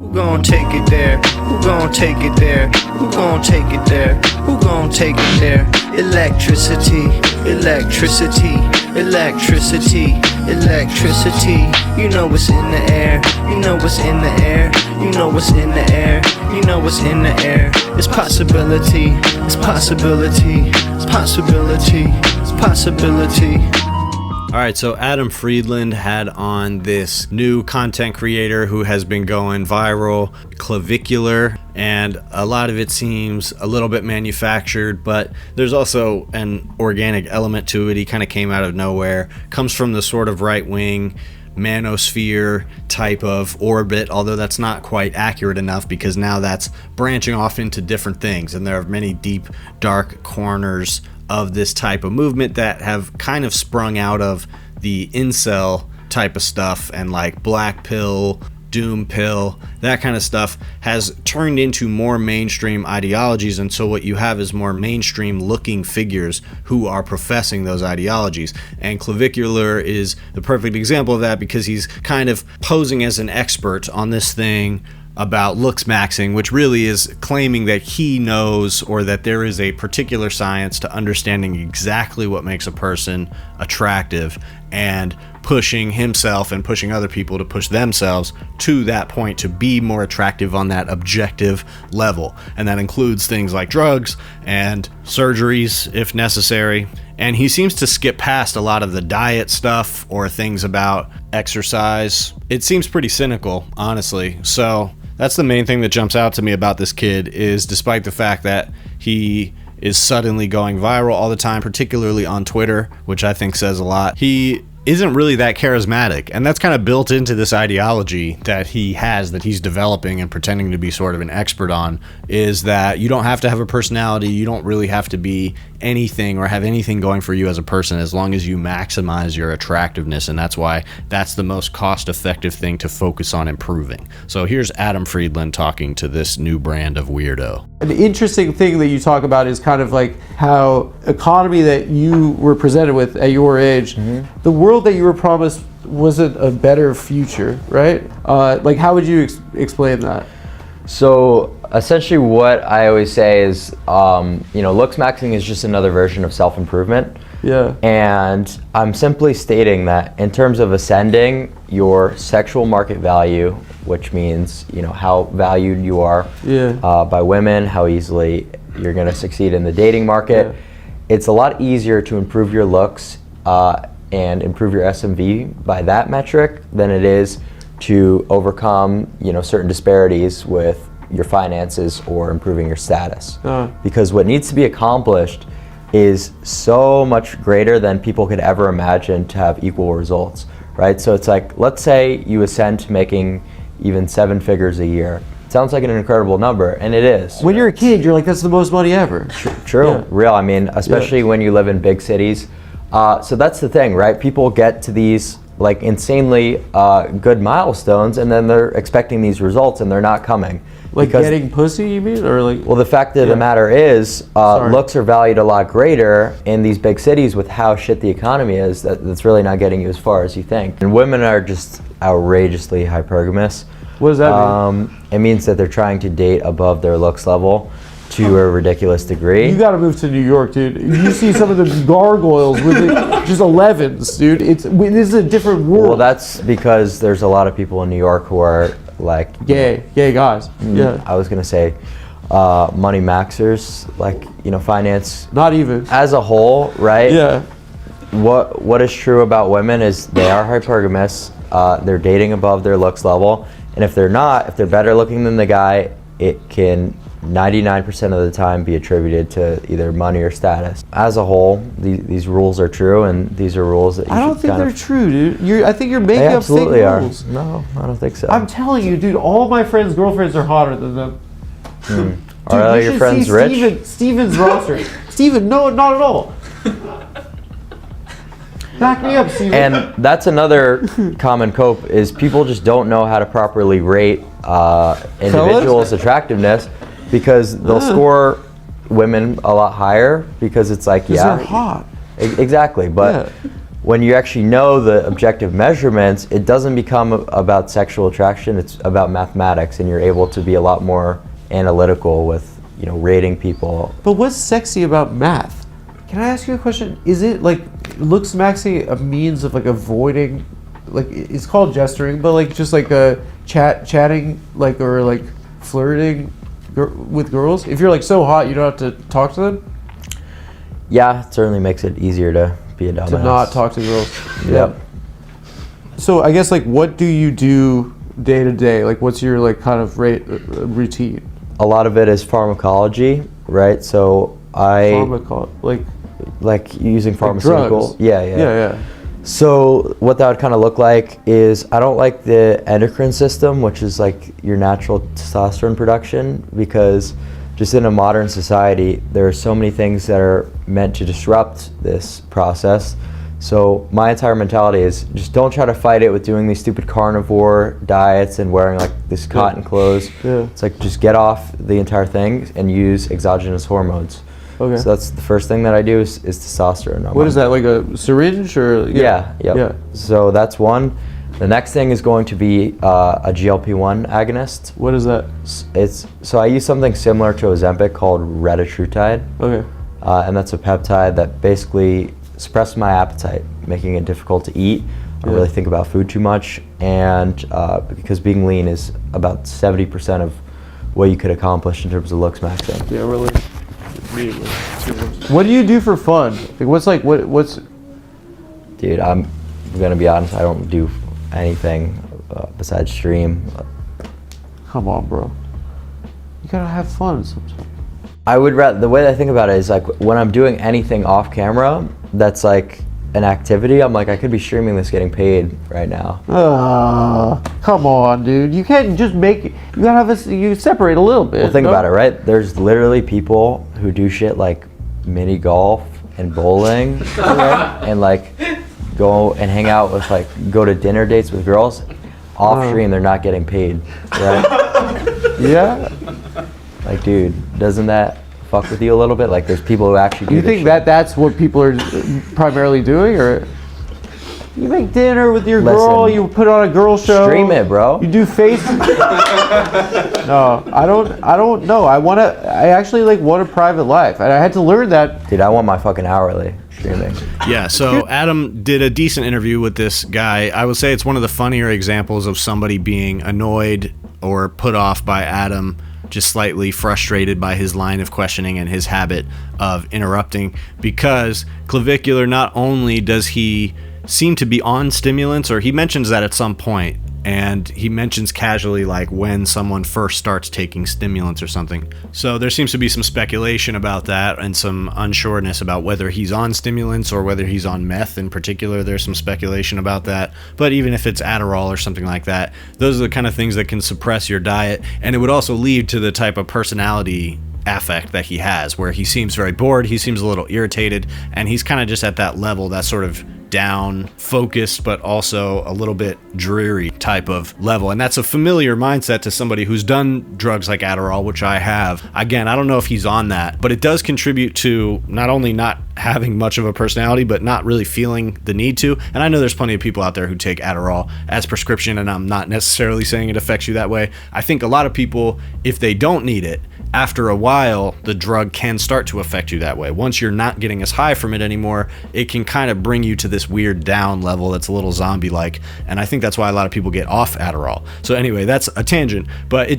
Who gon' take it there? Who gon' take it there? Who gon' take it there? Who gon' take it there? Electricity, electricity, electricity, electricity. You know what's in the air. You know what's in the air. You know what's in the air. You know what's in the air. It's possibility. It's possibility. It's possibility. It's possibility. All right, so Adam Friedland had on this new content creator who has been going viral, Clavicular, and a lot of it seems a little bit manufactured, but there's also an organic element to it. He kind of came out of nowhere, comes from the sort of right-wing manosphere type of orbit, although that's not quite accurate enough because now that's branching off into different things, and there are many deep, dark corners of this type of movement that have kind of sprung out of the incel type of stuff, and like black pill, doom pill, that kind of stuff has turned into more mainstream ideologies. And so what you have is more mainstream looking figures who are professing those ideologies, and Clavicular is the perfect example of that because he's kind of posing as an expert on this thing about looks maxing, which really is claiming that he knows, or that there is a particular science to understanding exactly what makes a person attractive, and pushing himself and pushing other people to push themselves to that point to be more attractive on that objective level. And that includes things like drugs and surgeries if necessary. And he seems to skip past a lot of the diet stuff or things about exercise. It seems pretty cynical, honestly. So that's the main thing that jumps out to me about this kid, is despite the fact that he is suddenly going viral all the time, particularly on Twitter, which I think says a lot, he isn't really that charismatic. And that's kind of built into this ideology that he has, that he's developing and pretending to be sort of an expert on, is that you don't have to have a personality, you don't really have to be anything or have anything going for you as a person, as long as you maximize your attractiveness. And that's why that's the most cost-effective thing to focus on improving. So here's Adam Friedland talking to this new brand of weirdo. An interesting thing that you talk about is kind of like how economy that you were presented with at your age, the world that you were promised wasn't a better future, right? Like, how would you explain that? So essentially what I always say is, looks maxing is just another version of self-improvement. Yeah. And I'm simply stating that in terms of ascending your sexual market value, which means, how valued you are by women, how easily you're going to succeed in the dating market, it's a lot easier to improve your looks and improve your SMV by that metric than it is to overcome, certain disparities with your finances or improving your status. Because what needs to be accomplished is so much greater than people could ever imagine to have equal results, right? So it's like, let's say you ascend to making even 7 figures a year. It sounds like an incredible number, and it is. When you're a kid, you're like, that's the most money ever. True, real. I mean, especially when you live in big cities. So that's the thing, right? People get to these like insanely good milestones, and then they're expecting these results, and they're not coming. Like getting pussy, you mean? Or like? Well, the fact of the matter is, looks are valued a lot greater in these big cities with how shit the economy is. That's really not getting you as far as you think. And women are just outrageously hypergamous. What does that mean? It means that they're trying to date above their looks level to a ridiculous degree. You gotta move to New York, dude. You see some of the gargoyles with just 11s, dude. This is a different world. Well, that's because there's a lot of people in New York who are like gay guys. Yeah. I was gonna say money maxers, like finance. Not even as a whole, right? Yeah. What is true about women is they are hypergamous. They're dating above their looks level, and if they're not, if they're better looking than the guy, it can 99% of the time be attributed to either money or status. As a whole, these rules are true, and these are rules that you I don't think they're true, dude. I think you're making up fake rules. No, I don't think so. I'm telling you, dude, all my friends' girlfriends are hotter than them. Dude, are all your friends rich? Steven's roster. Steven, no, not at all. Back me up, Steven. And that's another common cope, is people just don't know how to properly rate individuals' attractiveness, because they'll score women a lot higher because it's like, they're hot. Exactly, but when you actually know the objective measurements, it doesn't become about sexual attraction, it's about mathematics, and you're able to be a lot more analytical with, you know, rating people. But what's sexy about math? Can I ask you a question? Is it like, looks maxi a means of like avoiding, like it's called gesturing, but like just like a chatting, like, or like flirting with girls? If you're like so hot you don't have to talk to them? Yeah, it certainly makes it easier to be a dumbass. To not talk to girls. Yep. So I guess like what do you do day to day? Like what's your like kind of routine? A lot of it is pharmacology, right? So like using pharmaceutical. Drugs. Yeah. So what that would kind of look like is I don't like the endocrine system, which is like your natural testosterone production, because just in a modern society, there are so many things that are meant to disrupt this process. So my entire mentality is just don't try to fight it with doing these stupid carnivore diets and wearing like this cotton clothes. Yeah. It's like just get off the entire thing and use exogenous hormones. Okay. So that's the first thing that I do is testosterone. What is that, like a syringe or? Yeah. So that's one. The next thing is going to be a GLP-1 agonist. What is that? So I use something similar to Ozempic called retatrutide. Okay. And that's a peptide that basically suppresses my appetite, making it difficult to eat. I don't really think about food too much, and because being lean is about 70% of what you could accomplish in terms of looks maxing. Yeah, really. What do you do for fun? Like, what's? Dude, I'm gonna be honest. I don't do anything besides stream. Come on, bro. You gotta have fun sometimes. I would rather, the way I think about it is like when I'm doing anything off camera that's like an activity, I'm like, I could be streaming this getting paid right now. Come on, dude. You can't just make it. You gotta have you separate a little bit. Well, think about it, right? There's literally people who do shit like mini golf and bowling and like go and hang out with like, go to dinner dates with girls. Off stream, they're not getting paid, right? Yeah. Like, dude, doesn't that fuck with you a little bit? Like, there's people who actually do. You think that's what people are primarily doing, or you make dinner with your girl, you put on a girl show, stream it, bro. You do face. No, I don't know. I actually like want a private life, and I had to learn that. Dude, I want my fucking hourly streaming. Yeah, so Adam did a decent interview with this guy. I would say it's one of the funnier examples of somebody being annoyed or put off by Adam, just slightly frustrated by his line of questioning and his habit of interrupting, because Clavicular, not only does he seem to be on stimulants, or he mentions that at some point, and he mentions casually like when someone first starts taking stimulants or something. So there seems to be some speculation about that and some unsureness about whether he's on stimulants or whether he's on meth in particular. There's some speculation about that. But even if it's Adderall or something like that, those are the kind of things that can suppress your diet, and it would also lead to the type of personality affect that he has, where he seems very bored, he seems a little irritated, and he's kind of just at that level, that sort of down focused but also a little bit dreary type of level. And that's a familiar mindset to somebody who's done drugs like Adderall, which I have. Again, I don't know if he's on that, but it does contribute to not only not having much of a personality, but not really feeling the need to. And I know there's plenty of people out there who take Adderall as prescription, and I'm not necessarily saying it affects you that way. I think a lot of people, if they don't need it, after a while, the drug can start to affect you that way. Once you're not getting as high from it anymore, it can kind of bring you to this weird down level that's a little zombie-like, and I think that's why a lot of people get off Adderall. So anyway, that's a tangent, but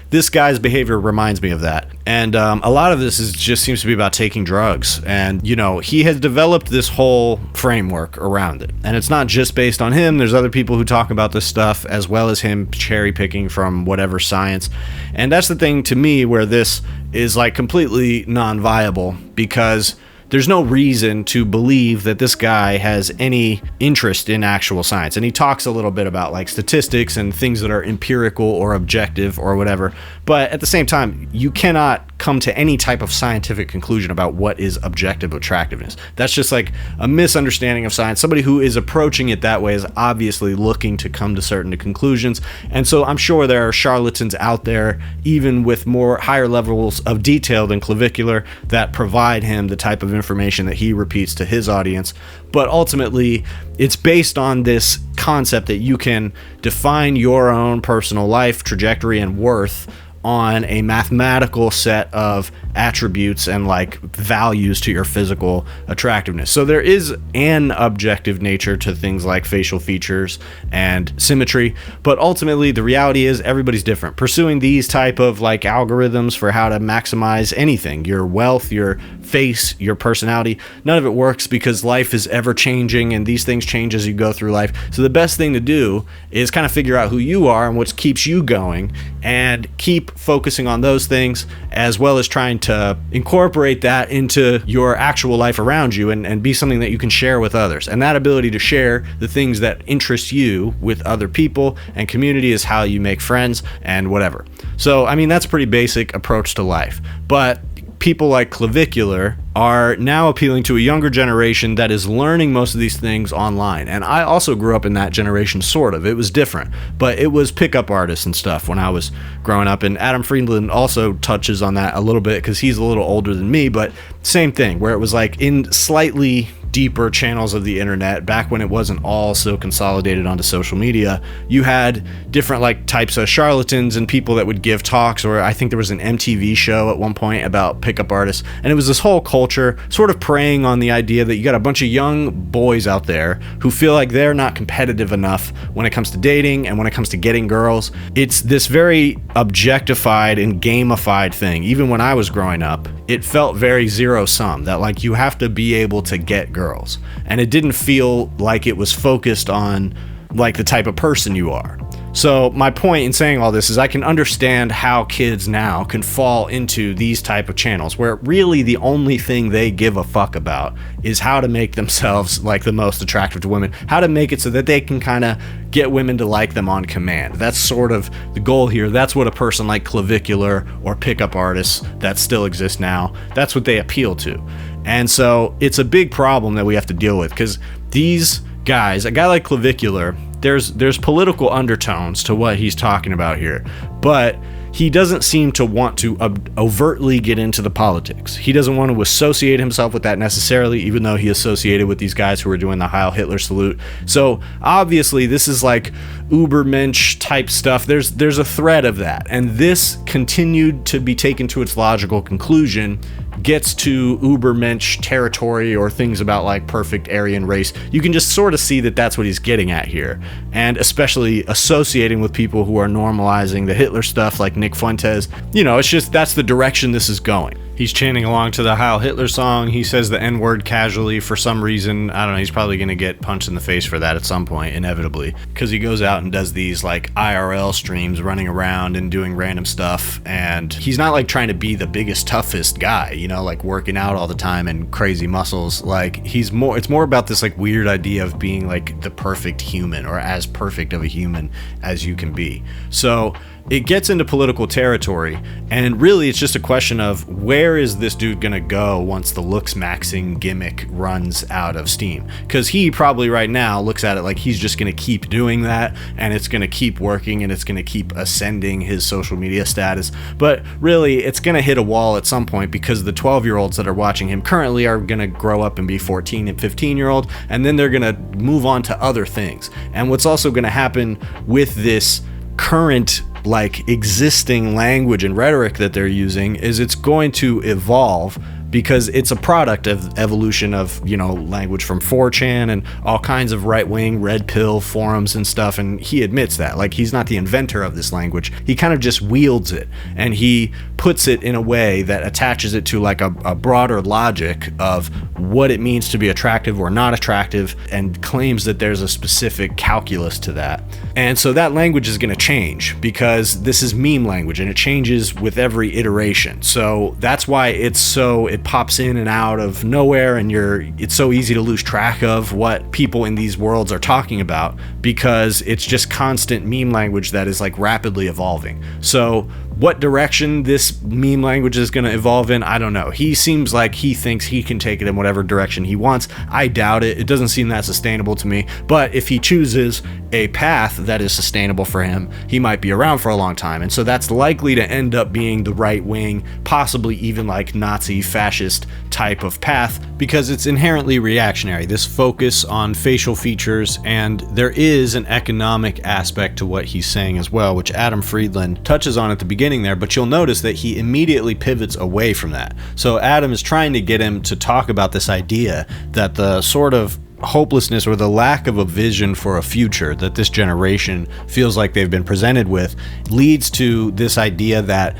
this guy's behavior reminds me of that. And a lot of this just seems to be about taking drugs, and he has developed this whole framework around it, and it's not just based on him. There's other people who talk about this stuff, as well as him cherry picking from whatever science. And that's the thing to me where this is like completely non-viable, because there's no reason to believe that this guy has any interest in actual science. And he talks a little bit about like statistics and things that are empirical or objective or whatever. But at the same time, you cannot come to any type of scientific conclusion about what is objective attractiveness. That's just like a misunderstanding of science. Somebody who is approaching it that way is obviously looking to come to certain conclusions. And so I'm sure there are charlatans out there, even with more higher levels of detail than Clavicular, that provide him the type of information that he repeats to his audience. But ultimately, it's based on this concept that you can define your own personal life trajectory and worth on a mathematical set of attributes and like values to your physical attractiveness. So there is an objective nature to things like facial features and symmetry, but ultimately the reality is everybody's different. Pursuing these type of like algorithms for how to maximize anything, your wealth, your face, your personality, none of it works because life is ever changing and these things change as you go through life. So the best thing to do is kind of figure out who you are and what keeps you going, and keep focusing on those things, as well as trying to incorporate that into your actual life around you and be something that you can share with others. And that ability to share the things that interest you with other people and community is how you make friends and whatever. So, I mean, that's a pretty basic approach to life. But people like Clavicular are now appealing to a younger generation that is learning most of these things online. And I also grew up in that generation, sort of. It was different, but it was pickup artists and stuff when I was growing up. And Adam Friedland also touches on that a little bit because he's a little older than me, but same thing, where it was like in slightly deeper channels of the internet, back when it wasn't all so consolidated onto social media, you had different like types of charlatans and people that would give talks, or I think there was an MTV show at one point about pickup artists, and it was this whole culture sort of preying on the idea that you got a bunch of young boys out there who feel like they're not competitive enough when it comes to dating and when it comes to getting girls. It's this very objectified and gamified thing. Even when I was growing up, it felt very zero-sum, that like you have to be able to get girls, and it didn't feel like it was focused on like the type of person you are. So my point in saying all this is I can understand how kids now can fall into these type of channels where really the only thing they give a fuck about is how to make themselves like the most attractive to women, how to make it so that they can kind of get women to like them on command. That's sort of the goal here. That's what a person like Clavicular or pickup artists that still exist now, that's what they appeal to. And so it's a big problem that we have to deal with, because these guys, a guy like Clavicular, there's political undertones to what he's talking about here, but he doesn't seem to want to overtly get into the politics. He doesn't want to associate himself with that necessarily, even though he associated with these guys who were doing the Heil Hitler salute. So obviously this is like Ubermensch type stuff. There's a thread of that, and this continued to be taken to its logical conclusion gets to Ubermensch territory, or things about like perfect Aryan race. You can just sort of see that that's what he's getting at here, and especially associating with people who are normalizing the Hitler stuff like Nick Fuentes. You know, it's just that's the direction this is going. He's chanting along to the Heil Hitler song. He says the N-word casually for some reason. I don't know, he's probably going to get punched in the face for that at some point, inevitably, because he goes out and does these like IRL streams, running around and doing random stuff, and he's not like trying to be the biggest, toughest guy, you know, like working out all the time and crazy muscles. Like it's more about this like weird idea of being like the perfect human, or as perfect of a human as you can be. So it gets into political territory, and really it's just a question of where is this dude gonna go once the looks maxing gimmick runs out of steam, because he probably right now looks at it like he's just gonna keep doing that, and it's gonna keep working, and it's gonna keep ascending his social media status. But really it's gonna hit a wall at some point, because the 12-year-olds that are watching him currently are gonna grow up and be 14 and 15-year-old, and then they're gonna move on to other things. And what's also gonna happen with this current like existing language and rhetoric that they're using is it's going to evolve, because it's a product of evolution of, you know, language from 4chan and all kinds of right-wing red pill forums and stuff. And he admits that, like, he's not the inventor of this language. He kind of just wields it, and he puts it in a way that attaches it to like a broader logic of what it means to be attractive or not attractive, and claims that there's a specific calculus to that. And so that language is going to change, because this is meme language and it changes with every iteration. So that's why it pops in and out of nowhere, and it's so easy to lose track of what people in these worlds are talking about, because it's just constant meme language that is like rapidly evolving. So What direction this meme language is going to evolve in, I don't know. He seems like he thinks he can take it in whatever direction he wants. I doubt it. It doesn't seem that sustainable to me. But if he chooses a path that is sustainable for him, he might be around for a long time. And so that's likely to end up being the right wing, possibly even like Nazi fascist type of path, because it's inherently reactionary. This focus on facial features, and there is an economic aspect to what he's saying as well, which Adam Friedland touches on at the beginning there, but you'll notice that he immediately pivots away from that. So Adam is trying to get him to talk about this idea that the sort of hopelessness or the lack of a vision for a future that this generation feels like they've been presented with leads to this idea that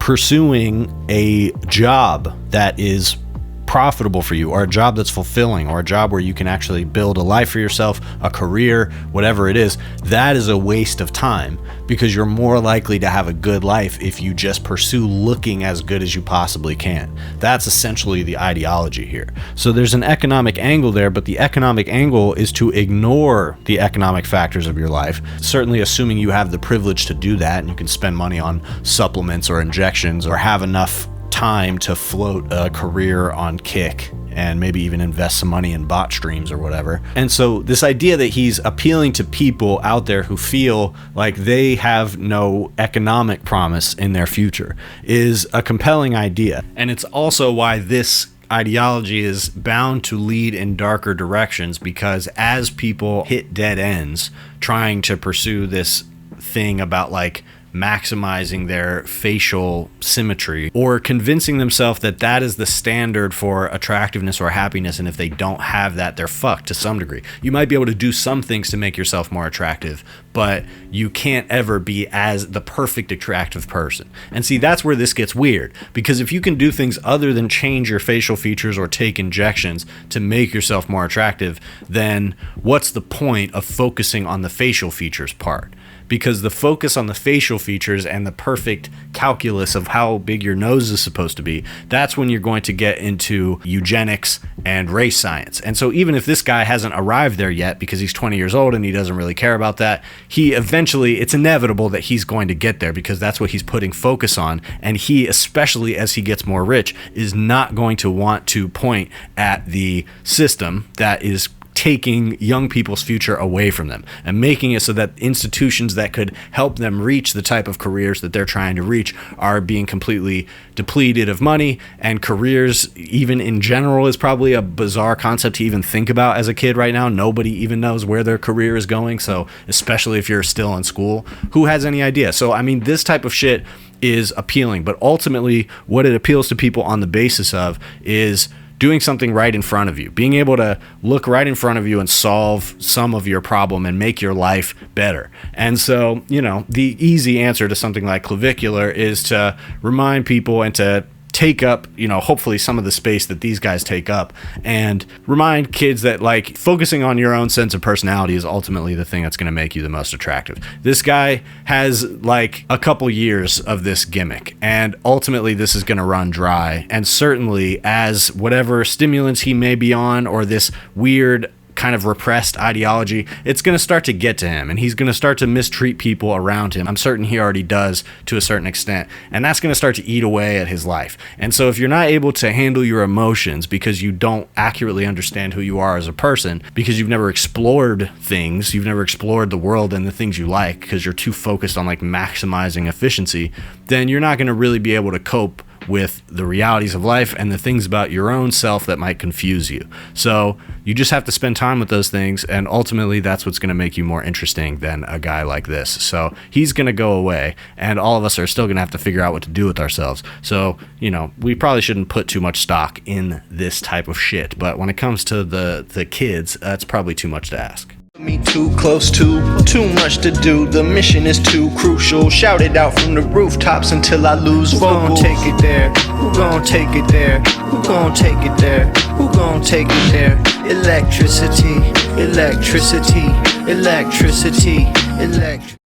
pursuing a job that is profitable for you, or a job that's fulfilling, or a job where you can actually build a life for yourself, a career, whatever it is, that is a waste of time, because you're more likely to have a good life if you just pursue looking as good as you possibly can. That's essentially the ideology here. So there's an economic angle there, but the economic angle is to ignore the economic factors of your life, certainly assuming you have the privilege to do that and you can spend money on supplements or injections or have enough time to float a career on Kick and maybe even invest some money in bot streams or whatever. And so this idea that he's appealing to people out there who feel like they have no economic promise in their future is a compelling idea. And it's also why this ideology is bound to lead in darker directions, because as people hit dead ends trying to pursue this thing about like maximizing their facial symmetry or convincing themselves that that is the standard for attractiveness or happiness, and if they don't have that, they're fucked to some degree. You might be able to do some things to make yourself more attractive, but you can't ever be as the perfect attractive person. And see, that's where this gets weird, because if you can do things other than change your facial features or take injections to make yourself more attractive, then what's the point of focusing on the facial features part? Because the focus on the facial features and the perfect calculus of how big your nose is supposed to be, that's when you're going to get into eugenics and race science. And so even if this guy hasn't arrived there yet because he's 20 years old and he doesn't really care about that, he eventually, it's inevitable that he's going to get there, because that's what he's putting focus on. And he, especially as he gets more rich, is not going to want to point at the system that is taking young people's future away from them and making it so that institutions that could help them reach the type of careers that they're trying to reach are being completely depleted of money. And careers, even in general, is probably a bizarre concept to even think about as a kid right now. Nobody even knows where their career is going. So especially if you're still in school, who has any idea? So, I mean, this type of shit is appealing, but ultimately what it appeals to people on the basis of is doing something right in front of you, being able to look right in front of you and solve some of your problem and make your life better. And so, you know, the easy answer to something like Clavicular is to remind people and to take up, you know, hopefully some of the space that these guys take up, and remind kids that like focusing on your own sense of personality is ultimately the thing that's going to make you the most attractive. This guy has like a couple years of this gimmick, and ultimately this is going to run dry. And certainly as whatever stimulants he may be on, or this weird kind of repressed ideology, it's going to start to get to him, and he's going to start to mistreat people around him. I'm certain he already does to a certain extent, and that's going to start to eat away at his life. And so if you're not able to handle your emotions because you don't accurately understand who you are as a person, because you've never explored things, you've never explored the world and the things you like, because you're too focused on like maximizing efficiency, then you're not going to really be able to cope with the realities of life and the things about your own self that might confuse you. So you just have to spend time with those things, and ultimately that's what's going to make you more interesting than a guy like this. So he's going to go away, and all of us are still going to have to figure out what to do with ourselves. So, you know, we probably shouldn't put too much stock in this type of shit, but when it comes to the kids, that's probably too much to ask. Me too close to, too much to do. The mission is too crucial. Shout it out from the rooftops until I lose vocals. Who gon' take it there? Who gon' take it there? Who gon' take it there? Who gon' take it there? Electricity, electricity, electricity, electricity.